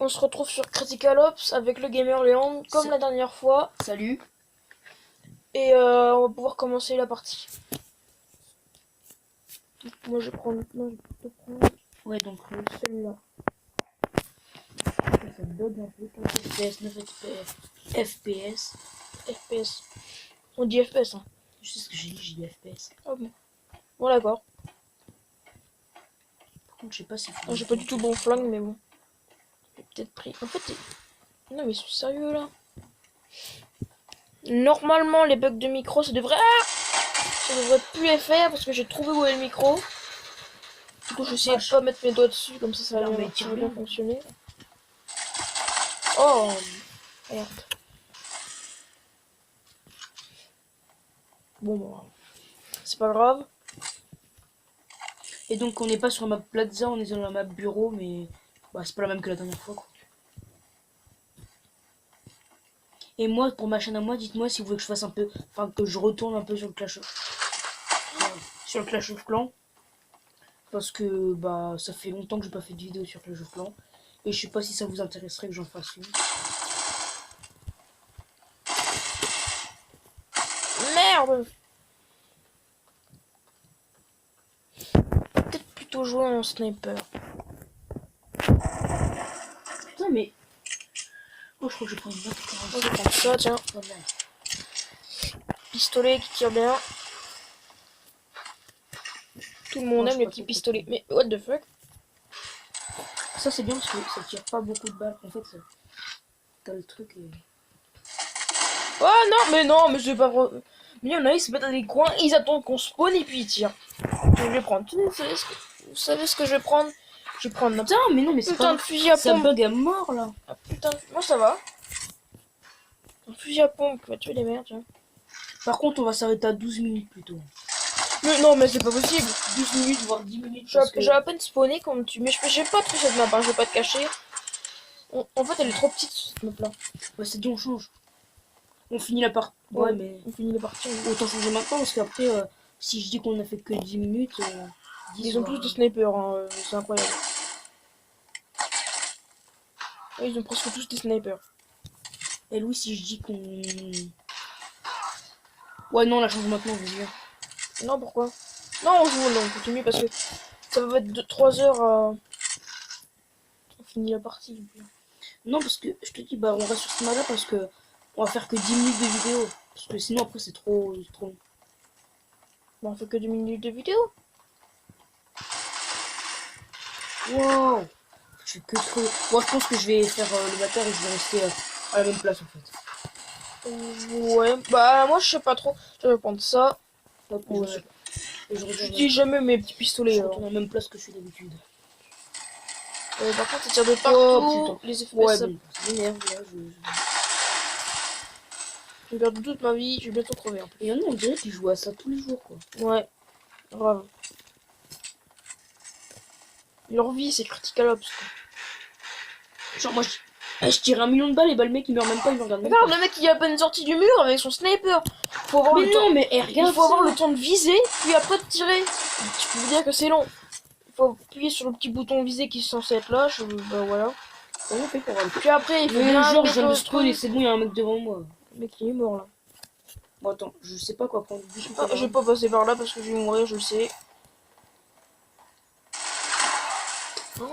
On se retrouve sur Critical Ops avec le gamer Léon, comme la dernière fois. Salut. Et on va pouvoir commencer la partie. Moi je prends Ouais, donc celle-là. ça bug un peu. 9 FPS, 9 FPS. FPS. On dit FPS hein. Je sais ce que j'ai dit FPS. Ah bon. Bon d'accord. Par contre, je sais pas si... J'ai pas du tout bon flingue mais bon. J'ai peut-être pris... En fait... Non mais c'est sérieux là. Normalement les bugs de micro ça devrait... Ah ça devrait plus les faire parce que j'ai trouvé où est le micro. Du coup je sais pas mettre mes doigts dessus comme ça va bien fonctionner. Oh merde. Bon c'est pas grave. Et donc on n'est pas sur la map Plaza, on est dans la map bureau, mais bah, c'est pas la même que la dernière fois quoi. Et moi, pour ma chaîne à moi, dites-moi si vous voulez que je fasse un peu, enfin que je retourne un peu sur le Clash of Clans, parce que bah ça fait longtemps que j'ai pas fait de vidéo sur Clash of Clans, et je sais pas si ça vous intéresserait que j'en fasse une. Merde. Peut-être plutôt jouer en sniper. Putain mais... Oh je crois que je prends une autre. Moi je prends ça tiens. Oh, merde. Pistolet qui tire bien. Tout le monde aime les petits pistolets. Mais what the fuck? Ça c'est bien parce que ça tire pas beaucoup de balles. En fait, t'as le truc et... Oh non mais c'est pas vrai. Mais il y en a ils se mettent dans des coins, ils attendent qu'on spawn et puis ils tirent. Je vais prendre. Vous savez ce que je vais prendre? Je vais prendre un Putain mais non mais c'est putain pas... de fusil à Ça pompe. bug à mort là. Ah, putain, moi ça va. Un fusil à pompe qui va tuer les merdes, tiens. Par contre on va s'arrêter à 12 minutes plutôt. Mais non mais c'est pas possible. 12 minutes voire 10 minutes. J'ai à peine spawné quand tu... Mais j'ai pas trop cette map, hein, je vais pas te cacher. En fait elle est trop petite cette map là. Ouais c'est dit on change. On finit la partie. Ouais mais... On finit les parties. Autant changer maintenant parce qu'après si je dis qu'on a fait que 10 minutes... 10, Ils ont tous des snipers, hein, c'est incroyable. Ouais, ils ont presque tous des snipers. Et Louis si je dis qu'on... Ouais non on la change maintenant je veux dire. Non pourquoi? Non on joue, non on continue parce que ça va être 3 heures à... On finit la partie. Non parce que je te dis bah on reste sur ce map là parce que on va faire que 10 minutes de vidéo. Parce que sinon après c'est trop long. Bon, on fait que 2 minutes de vidéo. Wow. Je fais que trop... Moi je pense que je vais faire le batteur et je vais rester à la même place en fait. Ouais, bah moi je sais pas trop. Je vais prendre ça. Hop, Ouais. je dis jamais mes petits pistolets. je retourne à la même place que je suis d'habitude. Par contre, ça tire de partout. Oh, les FPS, ouais, ça... bon, ça m'énerve là. Je vais perdre toute ma vie. Je vais bientôt crever. Et il y en a, on dirait qu'ils jouent à ça tous les jours quoi. Ouais, grave. Leur vie, c'est Critical Ops. Genre, moi je tire 1 million de balles et bah le mec il meurt même pas, il me regarde même Regarde, pas. le mec il est à peine sorti du mur avec son sniper. Faut avoir Mais le non, temps. mais regarde, il faut avoir le temps de viser, puis après de tirer. Tu peux vous dire que c'est long. Il faut appuyer sur le petit bouton viser qui est censé être là. Bah voilà. Comment on fait pour aller? Puis après, il faut Mais bien genre, je mettre viens de le spawn et truc. c'est bon, il y a un mec devant moi. Le mec il est mort là. Bon, attends, je sais pas quoi prendre. Je vais pas passer par là parce que je vais mourir, je le sais.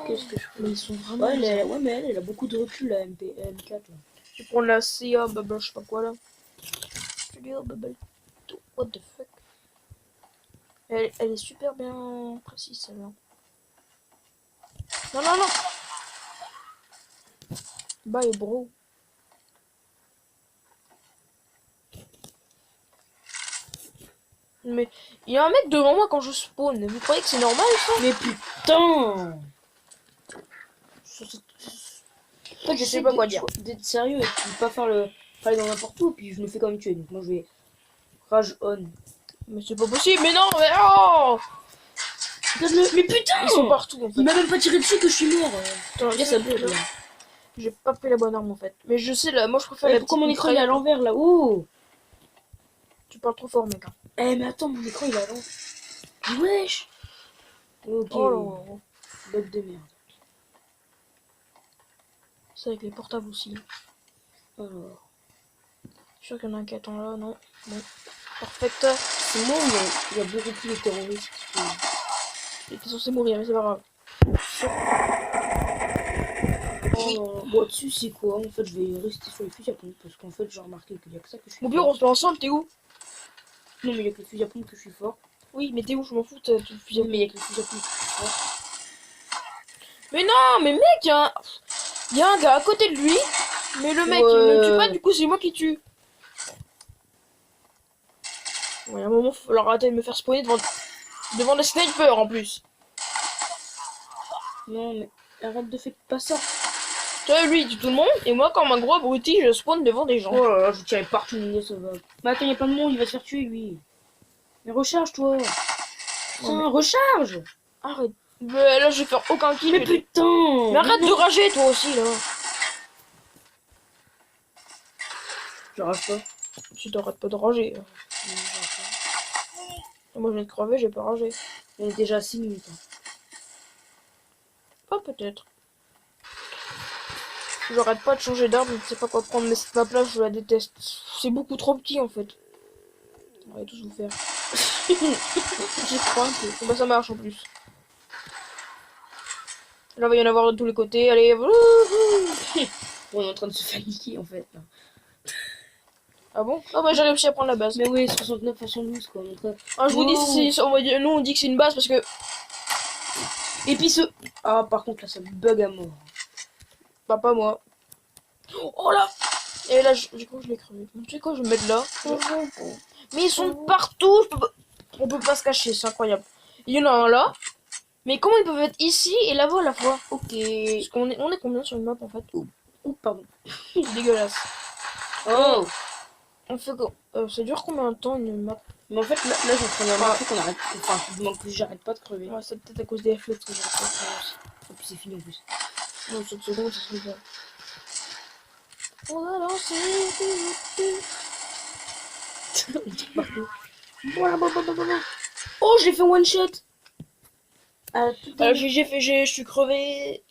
Qu'est-ce que je fais? Mais ils sont vraiment... Ouais, mais elle a beaucoup de recul, la M4. Là. Je vais prendre la CA, bubble, je sais pas quoi là. Bubble. What the fuck? Elle est super bien précise celle-là. Non, non, non! Bye bro. Mais il y a un mec devant moi quand je spawn. Vous croyez que c'est normal ça? Mais putain! En fait, je sais pas quoi dire. D'être sérieux et de pas faire le. Aller dans n'importe où, puis je me fais quand même tuer. Donc moi je vais. Rage on. Mais c'est pas possible, mais non, mais oh! Regarde-le, mais putain! Ils sont partout en fait. Il m'a même pas tiré dessus que je suis mort. Attends, Regarde ça bug là. J'ai pas pris la bonne arme en fait. Mais je sais là, moi je préfère Eh, la pourquoi petite mon écran il est à l'envers là? Oh! Tu parles trop fort mec. Hein. Eh mais attends, mon écran il est à l'envers. Wesh! Ok. Oh là là. Bug de merde. C'est avec les portables aussi. Alors. Je suis sûr qu'il y en a un qui attend là, non? Bon. Perfect. C'est moi, il y a beaucoup plus de terroristes. J'étais censé mourir, mais c'est pas grave. Oh, bon, dessus, c'est quoi? En fait, je vais rester sur les fusils à pompe parce qu'en fait, j'ai remarqué qu'il y a que ça que je suis Mon bureau, on se met ensemble, t'es où? Non, mais il y a que les fusils à pompe que je suis fort. Oui, mais t'es où? Je m'en fous, t'as tout Oui, mais il y a que les fusils à pompe que je suis fort. Mais non, mais mec, y a un gars à côté de lui, mais le mec il ne tue pas, du coup c'est moi qui tue. Ouais, à un moment, faut leur arrêter de me faire spawner devant des snipers en plus. Non, mais arrête de faire pas ça. Tu vois, lui il tue tout le monde, et moi, comme un gros abruti, je spawn devant des gens. Oh là là, je tirais partout, ça va. Mais attends, il y a plein de monde, il va se faire tuer, lui. Mais recharge, toi. Putain, recharge. Arrête. Mais là, je vais faire aucun kill. Mais putain. Mais arrête de rager, toi aussi, là. Je rage pas. Tu t'arrêtes pas de rager. Moi, je viens de crever, j'ai pas ragé. On est déjà à 6 minutes. Pas peut-être. J'arrête pas de changer d'arme, je ne sais pas quoi prendre, mais cette map là, je la déteste. C'est beaucoup trop petit en fait. On va tous vous faire. J'y crois un peu. Bon, bah ça marche en plus. Là, il va y en avoir de tous les côtés. Allez, On est en train de se faire niquer en fait. Là. ah bon? Ah bah j'ai réussi à prendre la base. Mais oui, 69 à 112 quoi. Donc, Ah, je vous dis, nous on dit que c'est une base parce que. et puis ce. Ah, par contre là, ça me bug à mort. Bah, pas moi. Oh là! Et là, je crois que je l'ai crevé. Tu sais quoi, je vais me mettre là. Mais ils sont partout! On peut pas se cacher, c'est incroyable. Il y en a un là. Mais comment ils peuvent être ici et là-bas à la fois? Ok. Parce qu'on est, on est combien sur une map en fait? Oh, pardon. C'est dégueulasse. Oh! On fait quoi? Ça dure combien de temps une map? Mais en fait, là j'ai en train de remarquer qu'on arrête. Enfin, je demande que j'arrête pas de crever. Ouais, c'est peut-être à cause des flèches que j'ai pas fait aussi. Et puis c'est fini en plus. Non, 7 secondes, ça serait bien. On va lancer. On tire partout. Oh, je l'ai fait one shot! Ah, putain. Je suis crevé.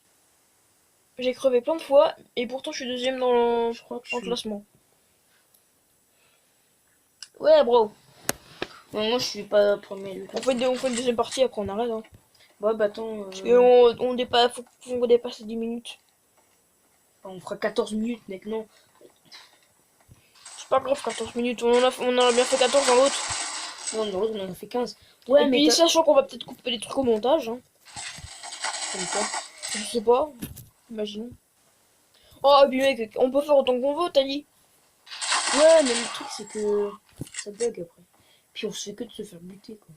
J'ai crevé plein de fois et pourtant je suis deuxième dans Je crois que le classement. Ouais, bro. Non, moi je suis pas premier. On fait une deuxième partie, après on arrête. Hein. Ouais, bah attends. Et on dépasse, faut qu'on dépasse les 10 minutes. On fera 14 minutes maintenant. C'est pas grave, 14 minutes. On en a bien fait 14 dans l'autre. Non, dans l'autre on en a fait 15. Ouais, et mais puis sachant qu'on va peut-être couper des trucs au montage. Hein. comme ça. Je sais pas. Imaginons. Oh, et puis mec, on peut faire autant qu'on veut, t'as dit. Ouais, mais le truc c'est que ça bug après. Puis on se fait que de se faire buter quoi.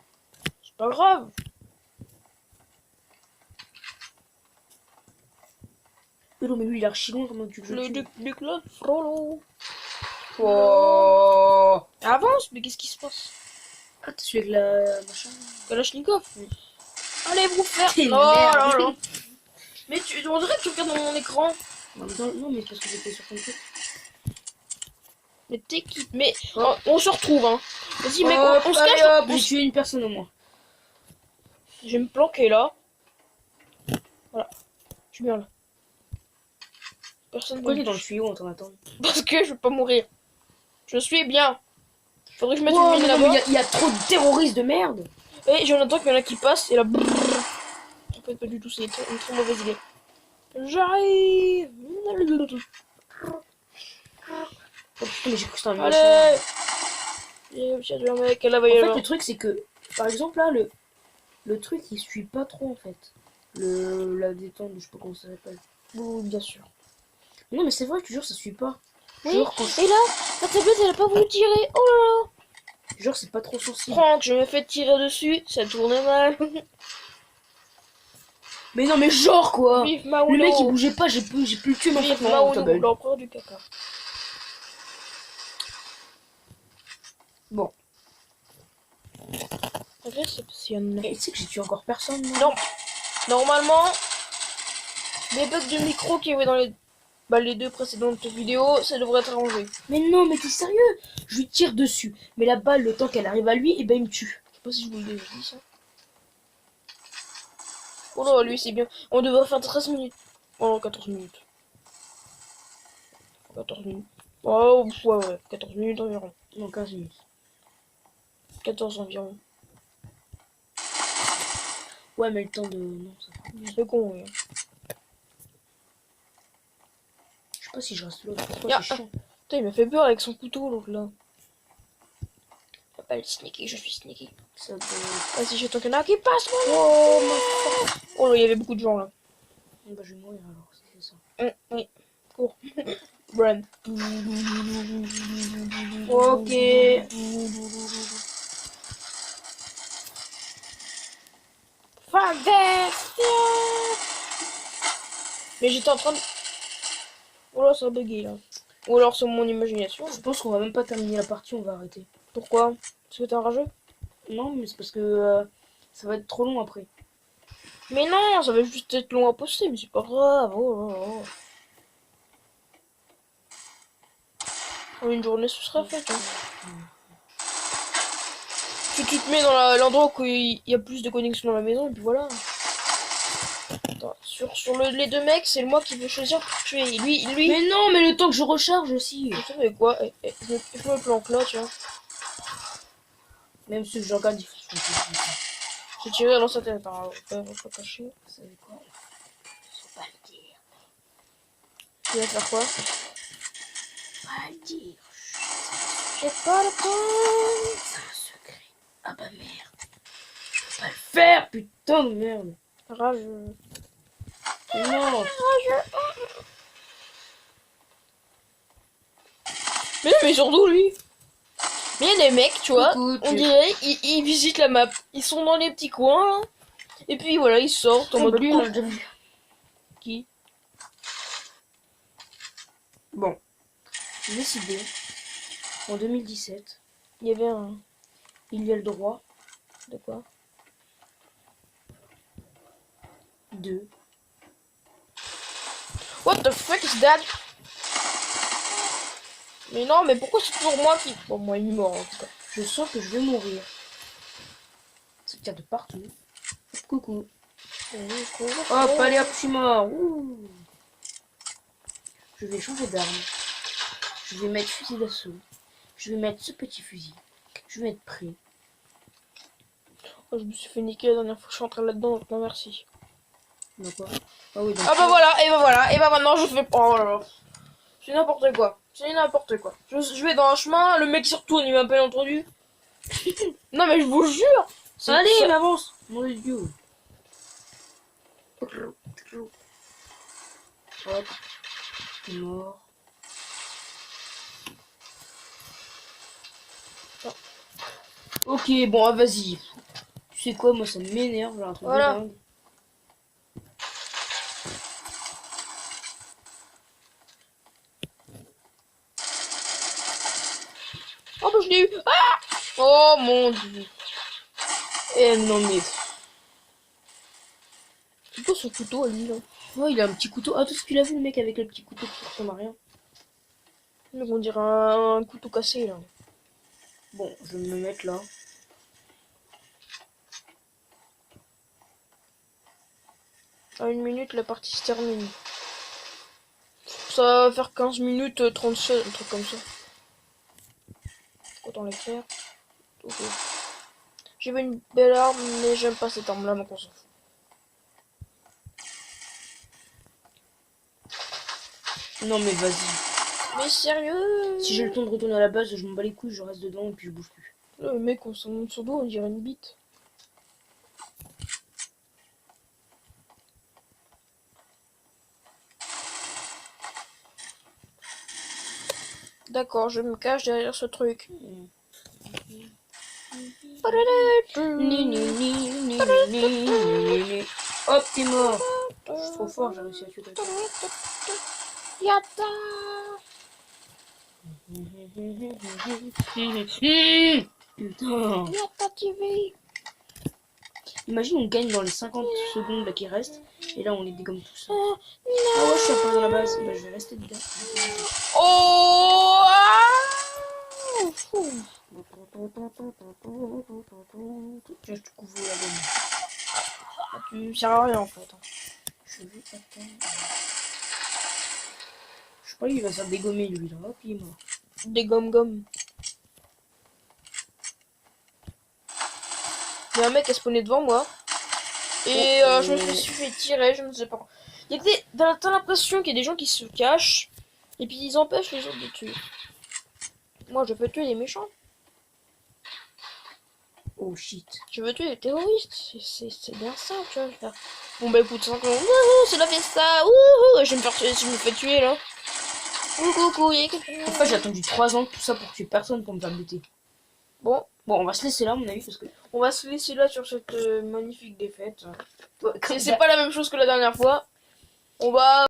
C'est pas grave. Mais non, mais lui il a archi loin, comment tu le Le Duc là, Frollo. Oh. Avance, mais qu'est-ce qui se passe? Ah, t'es celui avec la machin. Kalachnikov. Oui. Allez vous faire. Quelle Oh merde. là là. Mais on dirait que tu regardes dans mon écran. Non, mais c'est parce que j'étais sur ton truc. Mais t'es qui? Mais Oh. on se retrouve, hein. Vas-y, mec, on se allez, cache. hop, j'ai tué une personne au moins. Je vais me planquer là. Voilà. Je suis bien là. Personne Pourquoi ne t'es me dans le touche. tuyau en train d'attendre? Parce que je vais pas mourir. Je suis bien. Faudrait que je mette Oh, une mine mais non, mais là-bas. il y a trop de terroristes de merde. Et j'en attends qu'il y en a qui passent et là. En fait, pas du tout, c'est une très mauvaise idée. J'arrive. Oh putain, mais j'ai cru que c'était un machin. Allez. J'ai réussi à tuer un mec et là, va y En fait, avoir. le truc, c'est que, par exemple, là, le truc, il suit pas trop, en fait. La détente, je sais pas comment ça s'appelle. Oui, bien sûr. Non, mais c'est vrai, je te jure, ça suit pas. Oui, Genre, quand et là, la tablette, elle a pas voulu tirer. Oh là là. genre, c'est pas trop sensible. Franck, je me fais tirer dessus, ça tournait mal. Mais non, mais genre, quoi. Vive Mao. Le mec, il bougeait pas, j'ai pu le tuer, mais en Vive fait, non, Mao, ta belle. l'empereur du caca. Bon. Réceptionne. Et tu sais que j'ai tué encore personne, moi. Non. Normalement, les bugs de micro qu'il y avait dans les deux précédentes vidéos, ça devrait être arrangé. Mais non, mais t'es sérieux? Je lui tire dessus. Mais la balle, le temps qu'elle arrive à lui, et ben il me tue. Je sais pas si je vous l'ai déjà dit ça. Oh là, lui c'est bien. On devrait faire 13 minutes. Oh, 14 minutes. 14 minutes. Oh, ouais, 14 minutes environ. Non, 15 minutes. 14 environ. Ouais, mais le temps de... Non, ça va. C'est con, oui. Je sais pas si je reste là. Pourquoi Ya. c'est chiant. Putain, il m'a fait peur avec son couteau, donc là. Pas le sneaky, je suis sneaky. Ça doit... Vas-y, j'ai ton canard qui passe, moi. Oh, ma... Oh là, il y avait beaucoup de gens là. Bah, je vais mourir alors, c'est ça. Oui, cours. Run. Ok. Fuck this! Yeah. Mais j'étais en train de... Oh là, ça a bugué là. Ou alors c'est mon imagination. Je pense qu'on va même pas terminer la partie, on va arrêter. Pourquoi? Parce que t'es un rageux? Non, mais c'est parce que ça va être trop long après. Mais non, ça va juste être long à poster, mais c'est pas grave. Oh, oh, oh. En une journée, ce sera fait. Hein. Tu te mets dans l'endroit où il y a plus de connexion dans la maison, et puis voilà. Attends, sur les deux mecs, c'est moi qui vais choisir pour tuer. Lui. Mais non, mais le temps que je recharge aussi. Je sais quoi. Je me planque là, tu vois. Même ceux que je regarde, ils font... J'ai tiré dans sa tête. Attends, on va pas cacher. Vous savez quoi? Faut pas le dire. Tu vas faire quoi? Pas le dire. J'ai pas le temps. C'est un secret. Ah bah merde. Je peux pas le faire, putain de merde. Rageux. Mais non. Mais surtout lui. Mais il y a des mecs, tu vois, Coucou, on dirait, ils visitent la map. Ils sont dans les petits coins, là. Et puis voilà, ils sortent en mode lui, coupe. on a déjà vu. Qui? Bon. J'ai décidé, en 2017, Il y avait un... il y a le droit De quoi? de... What the fuck is that? Mais non, mais pourquoi c'est toujours moi qui... Bon, moi, il est mort, en tout cas. Je sens que je vais mourir. Ça tire de partout. Coucou. Hop, allez hop, je suis mort. Ouh. Je vais changer d'arme. Je vais mettre fusil d'assaut. Je vais mettre ce petit fusil. Je vais être prêt. Oh, je me suis fait niquer la dernière fois que je suis entré là-dedans, donc non merci. D'accord. Ah oui, donc... Ah bah voilà, et bah voilà, et bah maintenant je fais... Oh là là. C'est n'importe quoi. C'est n'importe quoi. Je vais dans un chemin, le mec se retourne, il m'a pas entendu. Non mais je vous jure. Allez, ça... il avance. Mon dieu. Hop. Mort. Ok, bon, ah, vas-y. Tu sais quoi, moi ça m'énerve, là, un truc Voilà. de dingue. Oh bah je l'ai eu. Ah, oh mon dieu. Eh non mais... C'est quoi son couteau à lui là? Oh, il a un petit couteau. Ah, tout ce qu'il a vu, le mec avec le petit couteau qui ressemble à rien. Mais on dirait un couteau cassé là. Bon, je vais me mettre là. À 1 minute la partie se termine. Ça va faire 15 minutes 37, un truc comme ça. Autant les faire. Ok. J'ai vu une belle arme, mais j'aime pas cette arme là, donc on s'en fout. Non mais vas-y. Mais sérieux? Si j'ai le temps de retourner à la base, je m'en bats les couilles, je reste dedans et puis je bouge plus. Le mec, on s'en monte sur dos, on dirait une bite. D'accord, je me cache derrière ce truc. Hop, t'es mort. Je suis trop fort, j'ai réussi à tuer quelqu'un. Yata. Putain. Yata TV. Imagine on gagne dans les 50 secondes là qui restent. Et là on les dégomme tous. Ah Non. ouais, je suis un peu dans la base. Bah, je vais rester dedans. Oh, fou. Tiens, je te couvre la gomme. Ah, tu sers à rien en fait. Je vais attendre. Je crois qu'il va se faire dégommer lui là. Hop, il est mort. Des gommes. Il y a un mec qui a spawné devant moi. Et je me suis fait tirer, je ne sais pas. T'as l'impression qu'il y a des gens qui se cachent. Et puis ils empêchent les autres de tuer. Moi je peux tuer les méchants. Oh shit. Je veux tuer les terroristes. C'est bien ça, tu vois. Faire... Bon bah écoute, simplement. Wouhou, c'est la fiesta. Wouhou, je vais me faire tuer, je me fais tuer là. Coucou, il y a quelqu'un. En fait, j'ai attendu 3 ans tout ça pour tuer personne pour me faire buter. Bon, on va se laisser là, à mon avis, parce que. On va se laisser là sur cette magnifique défaite. Ouais, C'est pas la même chose que la dernière fois. On va